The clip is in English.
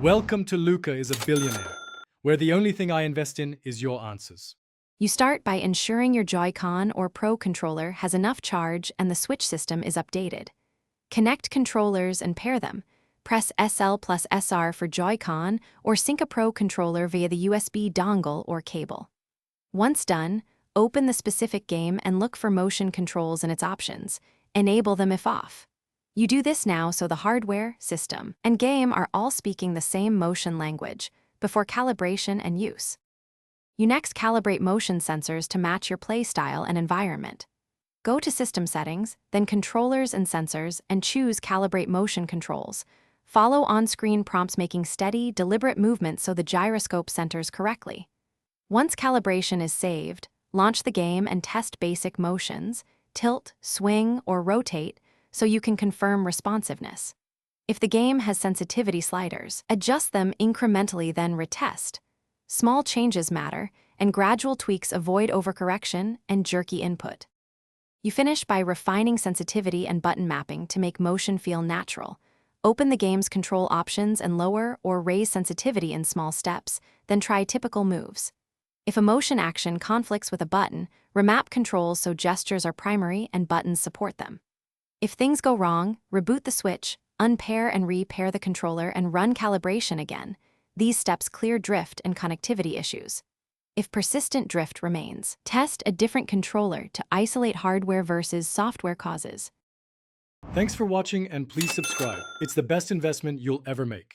Welcome to Luca is a Billionaire, where the only thing I invest in is your answers. You start by ensuring your Joy-Con or Pro controller has enough charge and the switch system is updated. Connect controllers and pair them. Press SL plus SR for Joy-Con or sync a Pro controller via the USB dongle or cable. Once done, open the specific game and look for motion controls and its options. Enable them if off. You do this now so the hardware, system, and game are all speaking the same motion language before calibration and use. You next calibrate motion sensors to match your play style and environment. Go to System Settings, then Controllers and Sensors, and choose Calibrate Motion Controls. Follow on-screen prompts making steady, deliberate movements so the gyroscope centers correctly. Once calibration is saved, launch the game and test basic motions, tilt, swing, or rotate, so you can confirm responsiveness. If the game has sensitivity sliders, adjust them incrementally then retest. Small changes matter, and gradual tweaks avoid overcorrection and jerky input. You finish by refining sensitivity and button mapping to make motion feel natural. Open the game's control options and lower or raise sensitivity in small steps, then try typical moves. If a motion action conflicts with a button, remap controls so gestures are primary and buttons support them. If things go wrong, reboot the switch, unpair and repair the controller and run calibration again. These steps clear drift and connectivity issues. If persistent drift remains, test a different controller to isolate hardware versus software causes. Thanks for watching and please subscribe. It's the best investment you'll ever make.